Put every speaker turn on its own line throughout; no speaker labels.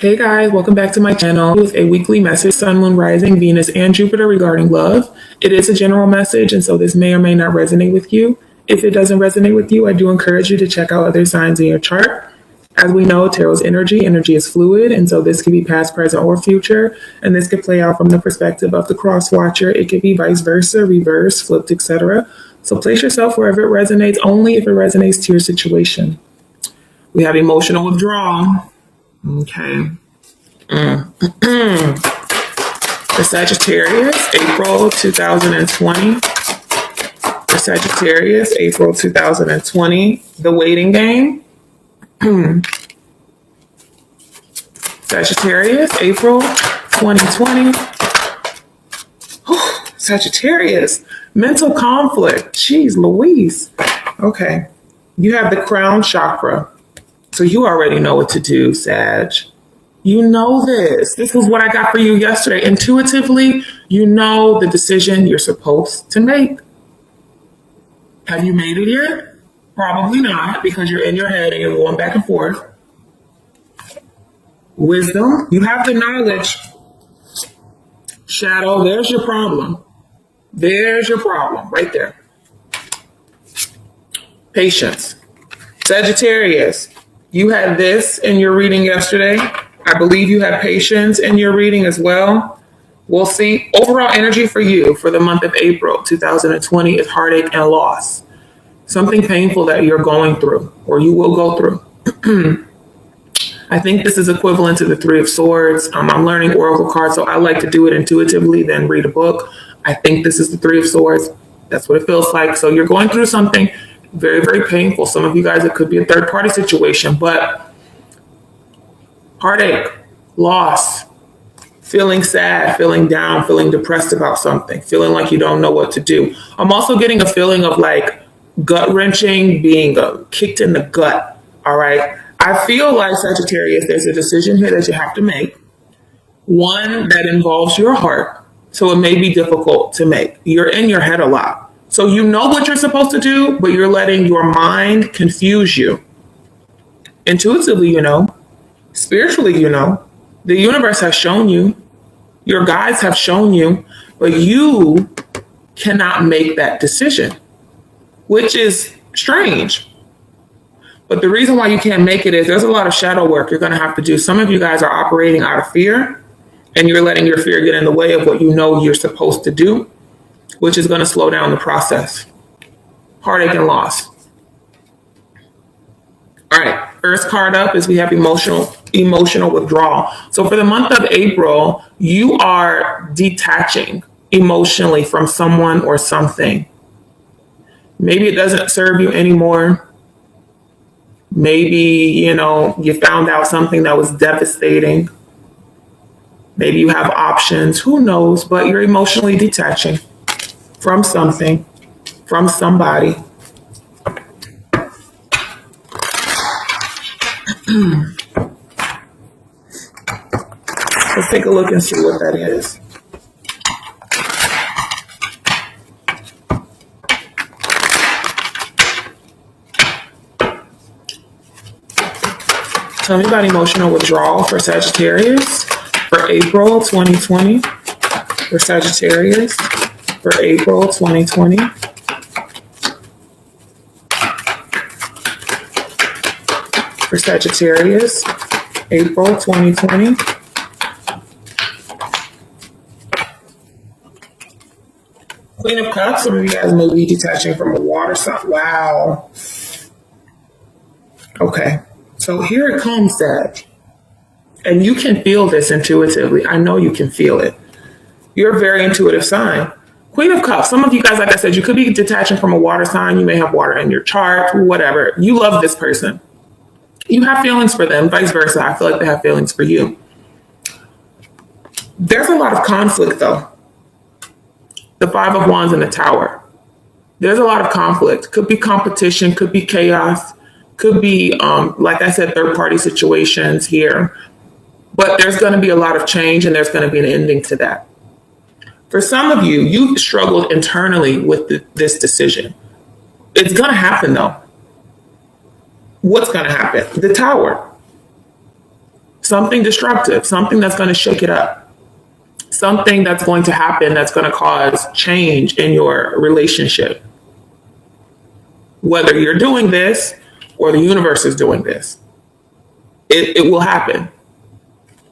Hey guys, welcome back to my channel with a weekly message, Sun, Moon, Rising, Venus, and Jupiter regarding love. It is a general message, and so this may or may not resonate with you. If it doesn't resonate with you, I do encourage you to check out other signs in your chart. As we know, tarot's energy is fluid, and so this could be past, present, or future, and this could play out from the perspective of the cross watcher. It could be vice versa, reverse, flipped, etc. So place yourself wherever it resonates, only if it resonates to your situation. We have emotional withdrawal. Okay. For Sagittarius, April 2020. For Sagittarius, April 2020. The waiting game. Sagittarius, April 2020. Sagittarius, mental conflict. Jeez Louise. Okay. You have the crown chakra. So you already know what to do, Sag. You know this. This is what I got for you yesterday. Intuitively, you know the decision you're supposed to make. Have you made it yet? Probably not, because you're in your head and you're going back and forth. Wisdom, you have the knowledge. Shadow, there's your problem. There's your problem right there. Patience. Sagittarius, you had this in your reading yesterday. I believe you had patience in your reading as well. We'll see. Overall energy for you for the month of April 2020 is heartache and loss. Something painful that you're going through or you will go through. I think this is equivalent to the Three of Swords. I'm learning Oracle cards, so I like to do it intuitively, then read a book. I think this is the Three of Swords. That's what it feels like. So you're going through something very, very painful. Some of you guys, it could be a third-party situation, but heartache, loss, feeling sad, feeling down, feeling depressed about something, feeling like you don't know what to do. I'm also getting a feeling of like gut-wrenching, being kicked in the gut, all right? I feel like, Sagittarius, there's a decision here that you have to make, one that involves your heart, so it may be difficult to make. You're in your head a lot. So you know what you're supposed to do, but you're letting your mind confuse you. Intuitively, you know. Spiritually, you know. The universe has shown you. Your guides have shown you. But you cannot make that decision, which is strange. But the reason why you can't make it is there's a lot of shadow work you're going to have to do. Some of you guys are operating out of fear, and you're letting your fear get in the way of what you know you're supposed to do, which is going to slow down the process. Heartache and loss. All right, first card up is we have emotional withdrawal. So for the month of April, you are detaching emotionally from someone or something. Maybe it doesn't serve you anymore. Maybe, you found out something that was devastating. Maybe you have options, who knows, but you're emotionally detaching from something, from somebody. Let's take a look and see what that is. Tell me about emotional withdrawal for Sagittarius for April 2020. For Sagittarius for April 2020. For Sagittarius, April 2020. Queen of Cups, some of you guys may be detaching from a water sign. Wow. Okay, so here it comes, Sag. And you can feel this intuitively. I know you can feel it. You're a very intuitive sign. Queen of Cups, some of you guys, like I said, you could be detaching from a water sign. You may have water in your chart, whatever. You love this person. You have feelings for them, vice versa. I feel like they have feelings for you. There's a lot of conflict, though. The Five of Wands and the Tower. There's a lot of conflict. Could be competition, could be chaos, could be, like I said, third-party situations here. But there's going to be a lot of change, and there's going to be an ending to that. For some of you, you've struggled internally with this decision. It's going to happen, though. What's going to happen? The Tower. something destructive, something that's going to shake it up, something that's going to happen that's going to cause change in your relationship. Whether you're doing this or the universe is doing this, it will happen.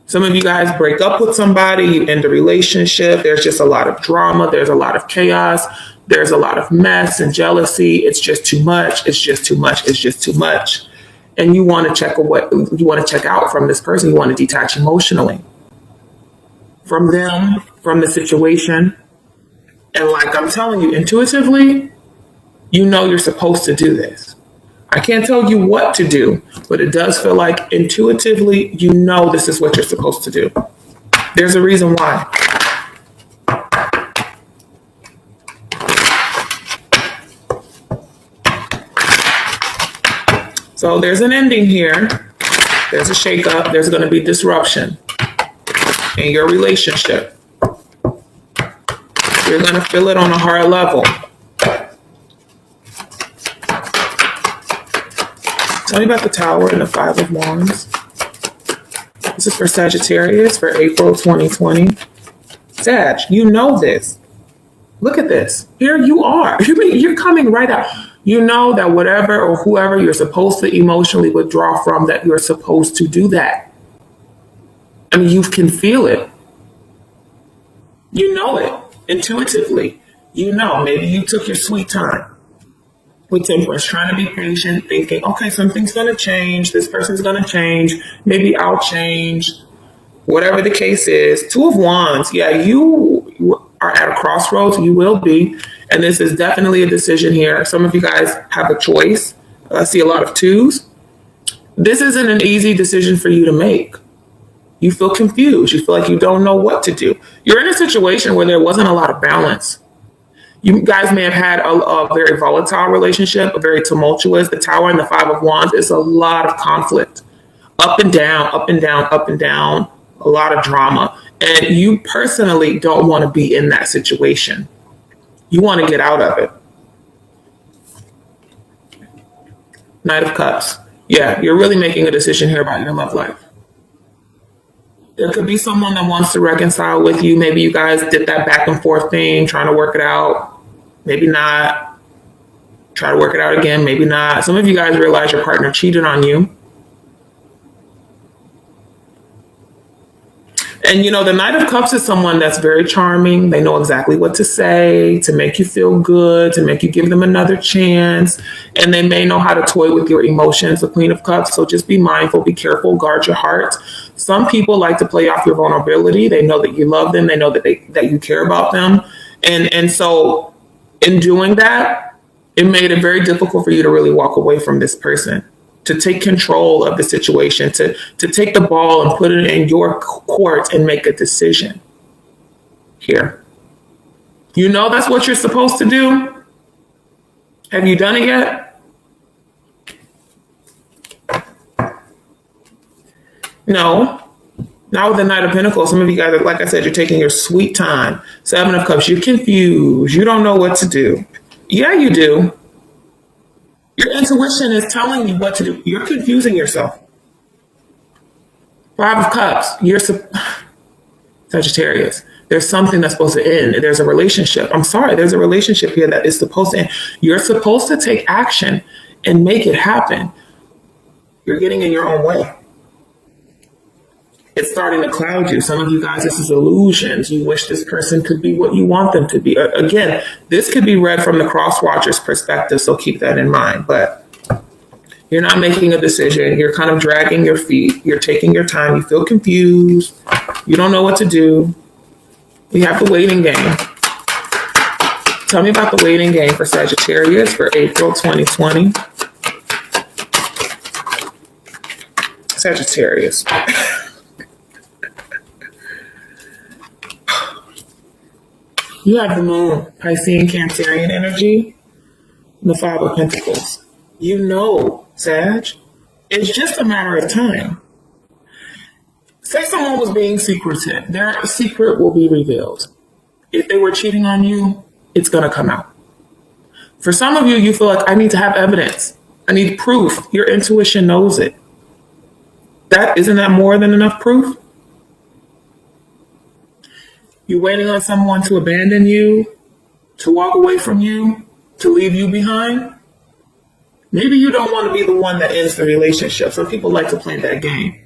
Some of you guys break up with somebody, you end a relationship. There's just a lot of drama. There's a lot of chaos. There's a lot of mess and jealousy. It's just too much. It's just too much. It's just too much. And you want to check out from this person. You want to detach emotionally from them, from the situation. And like I'm telling you, intuitively, you know you're supposed to do this. I can't tell you what to do, but it does feel like intuitively, you know this is what you're supposed to do. There's a reason why. So there's an ending here. There's a shakeup. There's going to be disruption in your relationship. You're going to feel it on a higher level. Tell me about the Tower and the Five of Wands. This is for Sagittarius for April 2020. Sag, you know this. Look at this. Here you are. You're coming right out. You know that whatever or whoever you're supposed to emotionally withdraw from, that you're supposed to do that. I mean, you can feel it. You know it intuitively. You know, maybe you took your sweet time with Temperance, trying to be patient, thinking, okay, something's going to change. This person's going to change. Maybe I'll change. Whatever the case is. Two of Wands. Yeah, you are at a crossroads. You will be. And this is definitely a decision here. Some of you guys have a choice. I see a lot of twos. This isn't an easy decision for you to make. You feel confused. You feel like you don't know what to do. You're in a situation where there wasn't a lot of balance. You guys may have had a very volatile relationship, a very tumultuous. The Tower and the Five of Wands is a lot of conflict. Up and down, up and down, up and down. A lot of drama. And you personally don't want to be in that situation. You want to get out of it. Knight of Cups. Yeah, you're really making a decision here about your love life. There could be someone that wants to reconcile with you. Maybe you guys did that back and forth thing, trying to work it out. Maybe not. Try to work it out again. Maybe not. Some of you guys realize your partner cheated on you. And, you know, the Knight of Cups is someone that's very charming. They know exactly what to say to make you feel good, to make you give them another chance. And they may know how to toy with your emotions, the Queen of Cups. So just be mindful, be careful, guard your heart. Some people like to play off your vulnerability. They know that you love them. They know that you care about them. And so in doing that, it made it very difficult for you to really walk away from this person, to take control of the situation, to take the ball and put it in your court and make a decision here. You know that's what you're supposed to do? Have you done it yet? No. Now with the Knight of Pentacles, some of you guys, like I said, you're taking your sweet time. Seven of Cups, you're confused. You don't know what to do. Yeah, you do. Your intuition is telling you what to do. You're confusing yourself. Five of Cups, you're Sagittarius. There's something that's supposed to end. There's a relationship. I'm sorry, there's a relationship here that is supposed to end. You're supposed to take action and make it happen. You're getting in your own way. It's starting to cloud you. Some of you guys, this is illusions. You wish this person could be what you want them to be. Again, this could be read from the cross watcher's perspective, so keep that in mind. But you're not making a decision. You're kind of dragging your feet. You're taking your time. You feel confused. You don't know what to do. We have the waiting game. Tell me about the waiting game for Sagittarius for April 2020. Sagittarius. You have the Moon, Piscean, Cancerian energy, and the Five of Pentacles. You know, Sag, it's just a matter of time. Say someone was being secretive. Their secret will be revealed. If they were cheating on you, it's going to come out. For some of you, you feel like, I need to have evidence. I need proof. Your intuition knows it. That isn't that more than enough proof? You're waiting on someone to abandon you, to walk away from you, to leave you behind. Maybe you don't want to be the one that ends the relationship. Some people like to play that game.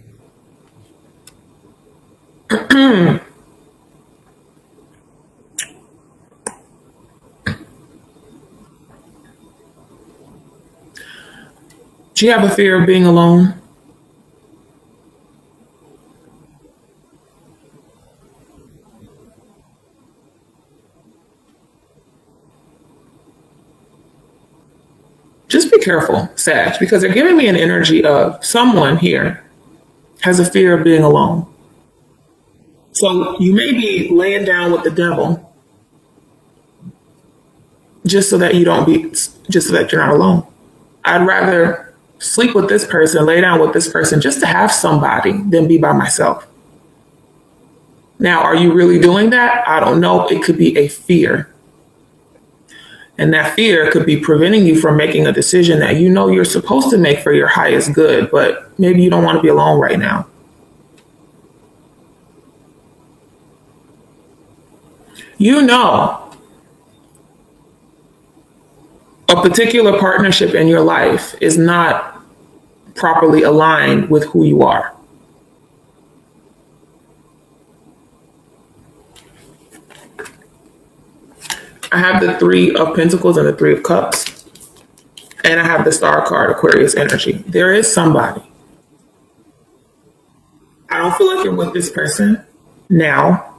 Do you have a fear of being alone? Just be careful, Sag, because they're giving me an energy of someone here has a fear of being alone. So you may be laying down with the devil just so that just so that you're not alone. I'd rather sleep with this person, lay down with this person just to have somebody than be by myself. Now, are you really doing that? I don't know. It could be a fear. And that fear could be preventing you from making a decision that you know you're supposed to make for your highest good, but maybe you don't want to be alone right now. You know, a particular partnership in your life is not properly aligned with who you are. I have the Three of Pentacles and the Three of Cups. And I have the Star card, Aquarius energy. There is somebody. I don't feel like you're with this person now.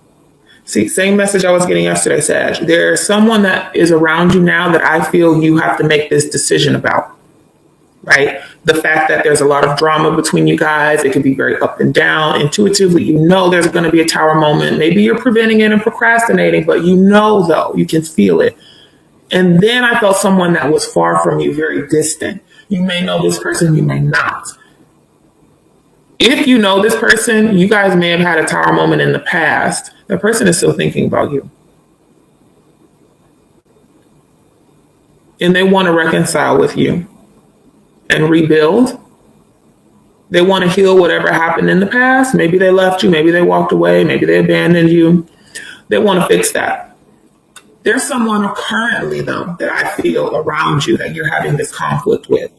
See, same message I was getting yesterday, Sag. There's someone that is around you now that I feel you have to make this decision about, right? The fact that there's a lot of drama between you guys, it can be very up and down. Intuitively, you know there's going to be a tower moment. Maybe you're preventing it and procrastinating, but you know, though, you can feel it. And then I felt someone that was far from you, very distant. You may know this person, you may not. If you know this person, you guys may have had a tower moment in the past. That person is still thinking about you. And they want to reconcile with you and rebuild. They want to heal whatever happened in the past. Maybe they left you. Maybe they walked away. Maybe they abandoned you. They want to fix that. There's someone currently, though, that I feel around you that you're having this conflict with.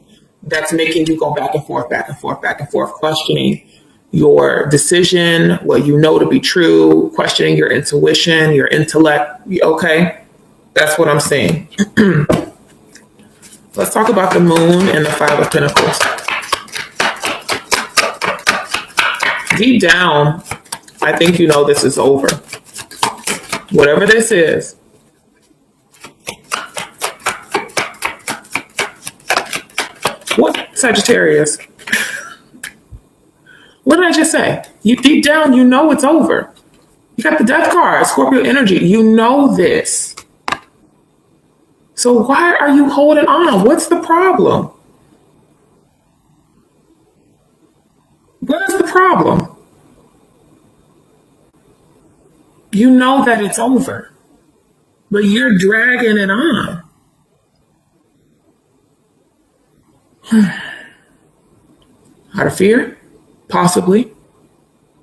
That's making you go back and forth, back and forth, back and forth, questioning your decision, what you know to be true, questioning your intuition, your intellect. Okay, that's what I'm saying. Let's talk about the Moon and the Five of Pentacles. Deep down, I think you know this is over. Whatever this is. What, Sagittarius? What did I just say? You deep down, you know it's over. You got the Death card, Scorpio energy. You know this. So why are you holding on? What's the problem? What is the problem? You know that it's over, but you're dragging it on. Out of fear? Possibly.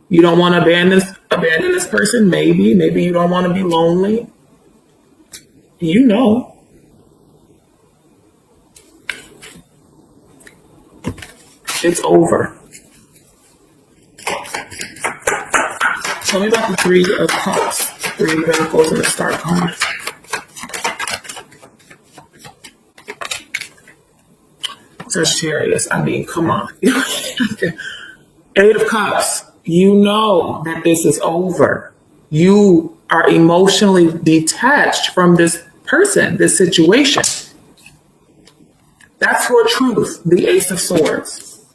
You don't want to abandon this person? Maybe. Maybe you don't want to be lonely. You know. It's over. Tell me about the Three of Cups, Three of Pentacles, and the Star card. Sagittarius, I mean, come on. Eight of Cups, you know that this is over. You are emotionally detached from this person, this situation. That's your truth, the Ace of Swords.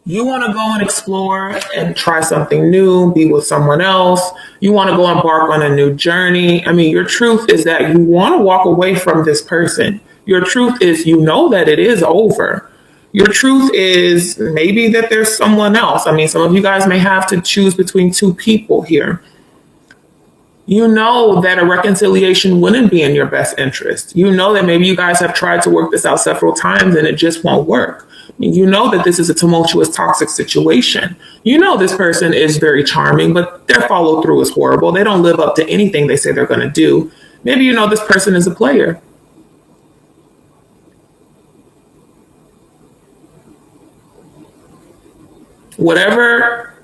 You want to go and explore and try something new, be with someone else. You want to go embark on a new journey. I mean, your truth is that you want to walk away from this person. Your truth is you know that it is over. Your truth is maybe that there's someone else. I mean, some of you guys may have to choose between two people here. You know that a reconciliation wouldn't be in your best interest. You know that maybe you guys have tried to work this out several times and it just won't work. You know that this is a tumultuous, toxic situation. You know this person is very charming, but their follow through is horrible. They don't live up to anything they say they're going to do. Maybe you know this person is a player. Whatever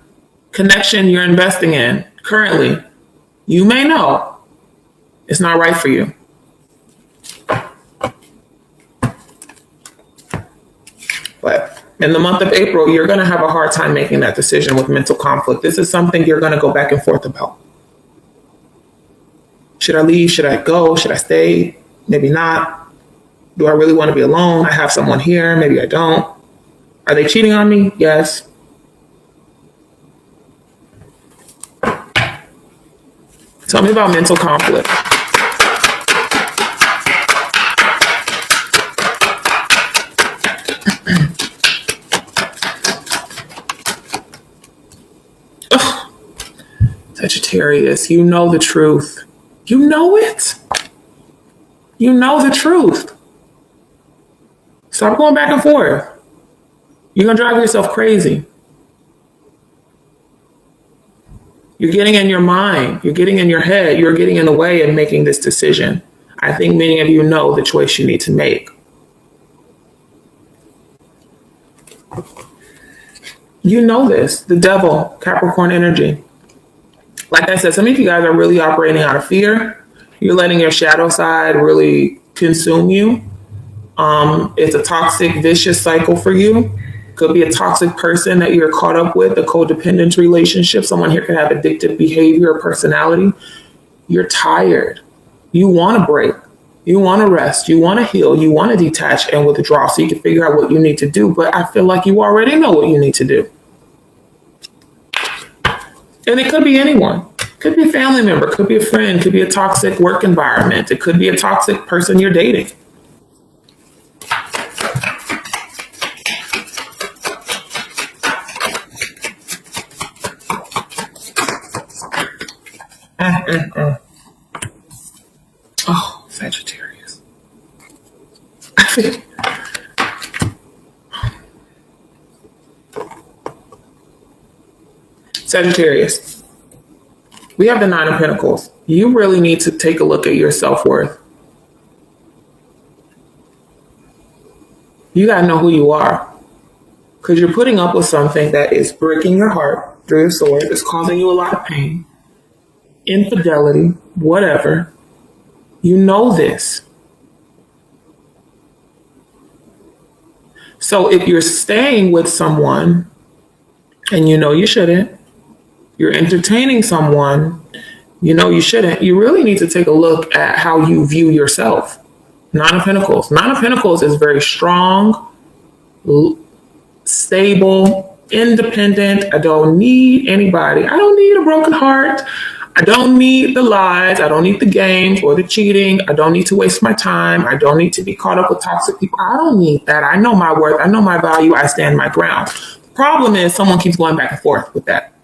connection you're investing in currently, you may know it's not right for you. But in the month of April, you're going to have a hard time making that decision with mental conflict. This is something you're going to go back and forth about. Should I leave? Should I go? Should I stay? Maybe not. Do I really want to be alone? I have someone here. Maybe I don't. Are they cheating on me? Yes. Tell me about mental conflict. Sagittarius, you know the truth. You know it. You know the truth. Stop going back and forth. You're going to drive yourself crazy. You're getting in your mind. You're getting in your head. You're getting in the way of making this decision. I think many of you know the choice you need to make. You know this. The devil, Capricorn energy. Like I said, some of you guys are really operating out of fear. You're letting your shadow side really consume you. It's a toxic, vicious cycle for you. Could be a toxic person that you're caught up with, a codependent relationship. Someone here could have addictive behavior or personality. You're tired. You want to break. You want to rest. You want to heal. You want to detach and withdraw so you can figure out what you need to do. But I feel like you already know what you need to do. And it could be anyone. Could be a family member. Could be a friend. Could be a toxic work environment. It could be a toxic person you're dating. Oh, Sagittarius. Sagittarius. We have the Nine of Pentacles. You really need to take a look at your self-worth. You got to know who you are. Because you're putting up with something that is breaking your heart through your sword. It's causing you a lot of pain. Infidelity, whatever. You know this. So if you're staying with someone and you know you shouldn't, you're entertaining someone you know you shouldn't, you really need to take a look at how you view yourself. Nine of Pentacles. Nine of Pentacles is very strong, stable, independent. I don't need anybody. I don't need a broken heart. I don't need the lies. I don't need the games or the cheating. I don't need to waste my time. I don't need to be caught up with toxic people. I don't need that. I know my worth. I know my value. I stand my ground. The problem is someone keeps going back and forth with that.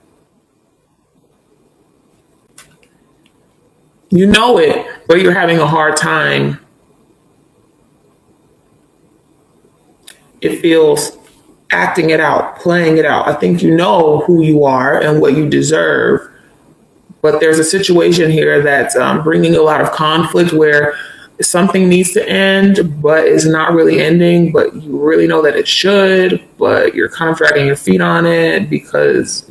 You know it, but you're having a hard time. It feels acting it out, playing it out. I think you know who you are and what you deserve. But there's a situation here that's bringing a lot of conflict where something needs to end, but it's not really ending, but you really know that it should, but you're kind of dragging your feet on it because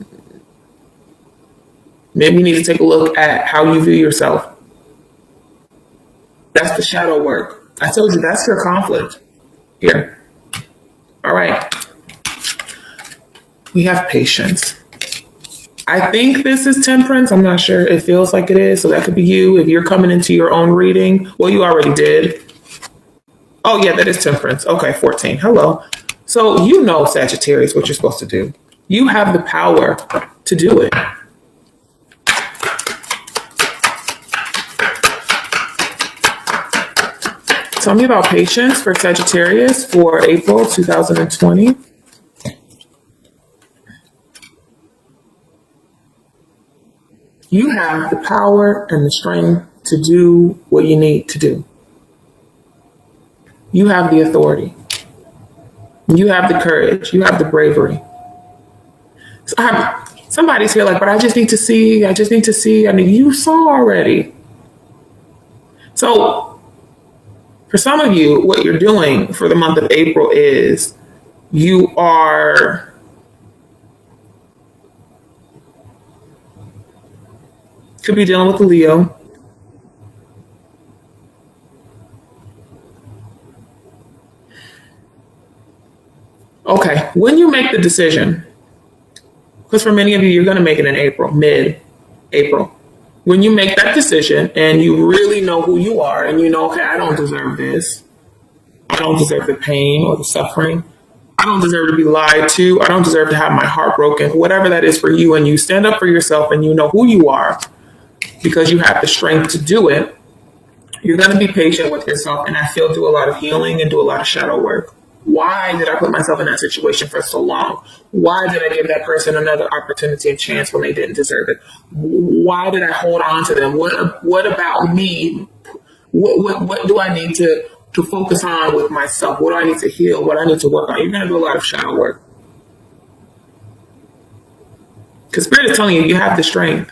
maybe you need to take a look at how you view yourself. That's the shadow work. I told you that's your conflict here. All right. We have patience. I think this is Temperance. I'm not sure. It feels like it is. So that could be you. If you're coming into your own reading. Well, you already did. Oh, yeah, that is Temperance. Okay, 14. Hello. So you know, Sagittarius, what you're supposed to do. You have the power to do it. Tell me about patience for Sagittarius for April 2020. You have the power and the strength to do what you need to do. You have the authority. You have the courage. You have the bravery. So somebody's here like, but I just need to see. I mean, you saw already. So for some of you, what you're doing for the month of April is you are could be dealing with a Leo. Okay, when you make the decision, because for many of you, you're going to make it in April, mid-April. When you make that decision and you really know who you are and you know, okay, I don't deserve this. I don't deserve the pain or the suffering. I don't deserve to be lied to. I don't deserve to have my heart broken, whatever that is for you. And you stand up for yourself and you know who you are because you have the strength to do it. You're going to be patient with yourself and I feel do a lot of healing and do a lot of shadow work. Why did I put myself in that situation for so long? Why did I give that person another opportunity and chance when they didn't deserve it? Why did I hold on to them? What about me? What do I need to focus on with myself? What do I need to heal? What do I need to work on? You're going to do a lot of shadow work. Because Spirit is telling you, you have the strength.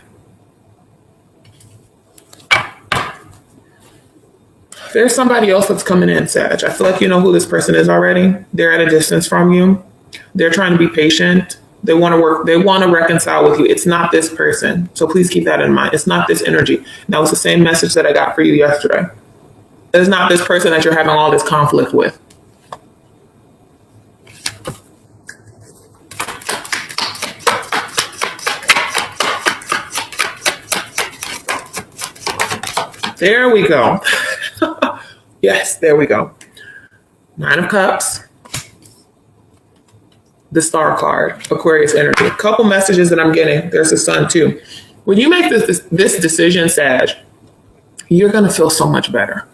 There's somebody else that's coming in, Sag. I feel like you know who this person is already. They're at a distance from you. They're trying to be patient. They want to work. They want to reconcile with you. It's not this person. So please keep that in mind. It's not this energy. That was the same message that I got for you yesterday. It's not this person that you're having all this conflict with. There we go. Yes, there we go. 9 of Cups. The Star card, Aquarius energy. A couple messages that I'm getting. There's the Sun too. When you make this decision, Sag, you're going to feel so much better.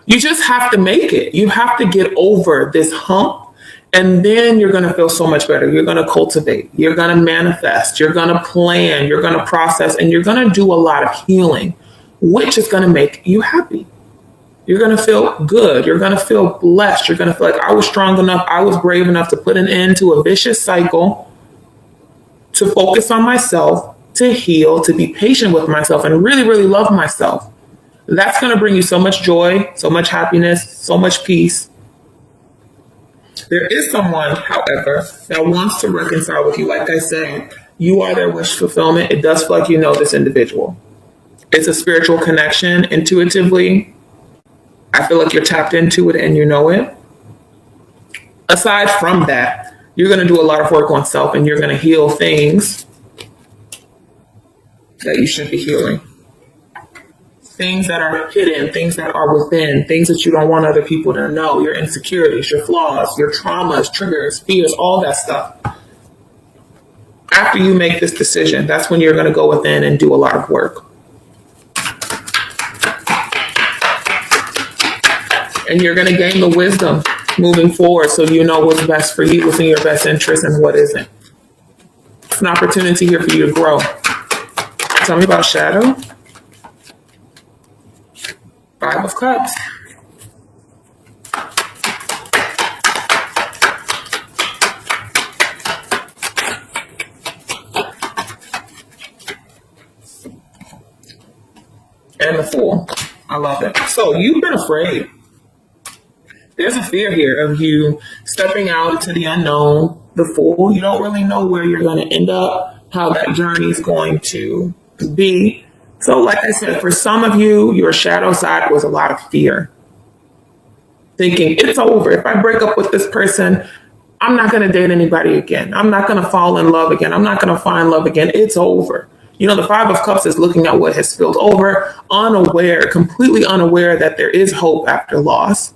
You just have to make it. You have to get over this hump and then you're going to feel so much better. You're going to cultivate. You're going to manifest. You're going to plan. You're going to process and you're going to do a lot of healing, which is going to make you happy. You're going to feel good. You're going to feel blessed. You're going to feel like I was strong enough. I was brave enough to put an end to a vicious cycle, to focus on myself, to heal, to be patient with myself and really, really love myself. That's going to bring you so much joy, so much happiness, so much peace. There is someone, however, that wants to reconcile with you. Like I said, you are their wish fulfillment. It does feel like you know this individual. It's a spiritual connection. Intuitively, I feel like you're tapped into it and you know it. Aside from that, you're going to do a lot of work on self and you're going to heal things that you should be healing. Things that are hidden, things that are within, things that you don't want other people to know, your insecurities, your flaws, your traumas, triggers, fears, all that stuff. After you make this decision, that's when you're going to go within and do a lot of work. And you're going to gain the wisdom moving forward so you know what's best for you, what's in your best interest, and what isn't. It's an opportunity here for you to grow. Tell me about shadow. 5 of Cups. And the Fool. I love it. So you've been afraid. There's a fear here of you stepping out into the unknown, the Fool. You don't really know where you're going to end up, how that journey is going to be. So like I said, for some of you, your shadow side was a lot of fear. Thinking, it's over. If I break up with this person, I'm not going to date anybody again. I'm not going to fall in love again. I'm not going to find love again. It's over. You know, the 5 of Cups is looking at what has spilled over, unaware, completely unaware that there is hope after loss.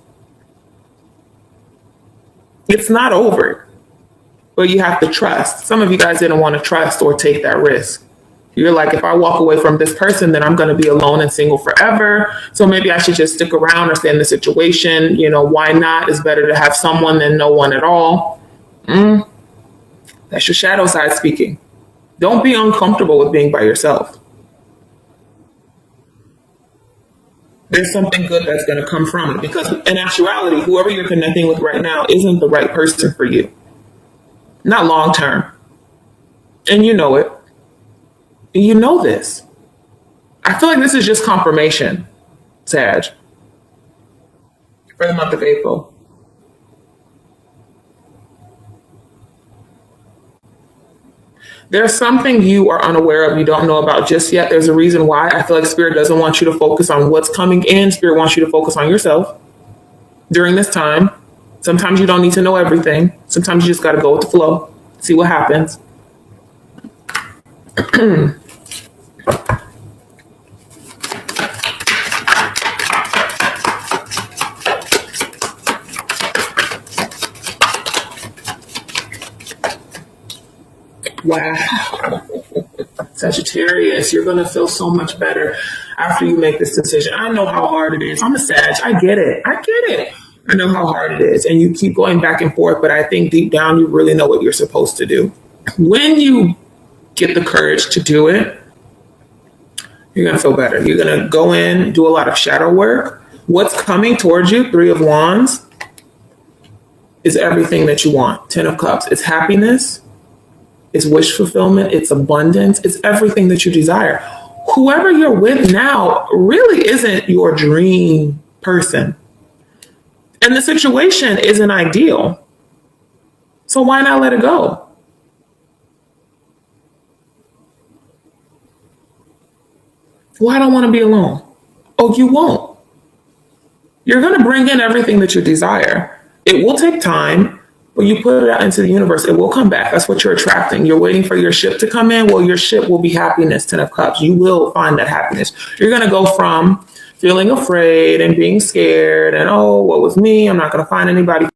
It's not over, but you have to trust. Some of you guys didn't want to trust or take that risk. You're like, if I walk away from this person, then I'm going to be alone and single forever. So maybe I should just stick around or stay in the situation. You know, why not? It's better to have someone than no one at all. That's your shadow side speaking. Don't be uncomfortable with being by yourself. There's something good that's going to come from it, because in actuality, whoever you're connecting with right now isn't the right person for you. Not long term. And you know it. You know this. I feel like this is just confirmation, Sag, for the month of April. There's something you are unaware of, you don't know about just yet. There's a reason why. I feel like Spirit doesn't want you to focus on what's coming in. Spirit wants you to focus on yourself during this time. Sometimes you don't need to know everything. Sometimes you just got to go with the flow, see what happens. Wow. Sagittarius, you're going to feel so much better after you make this decision. I know how hard it is. I'm a Sag. I get it. I know how hard it is. And you keep going back and forth, but I think deep down you really know what you're supposed to do. When you get the courage to do it, you're going to feel better. You're going to go in, do a lot of shadow work. What's coming towards you, Three of Wands, is everything that you want. Ten of Cups, it's happiness. It's wish fulfillment. It's abundance. It's everything that you desire. Whoever you're with now really isn't your dream person. And the situation isn't ideal. So why not let it go? Well, I don't want to be alone. Oh, you won't. You're going to bring in everything that you desire. It will take time. But you put it out into the universe, it will come back. That's what you're attracting. You're waiting for your ship to come in. Well, your ship will be happiness, Ten of Cups. You will find that happiness. You're going to go from feeling afraid and being scared and, oh, what was me? I'm not going to find anybody.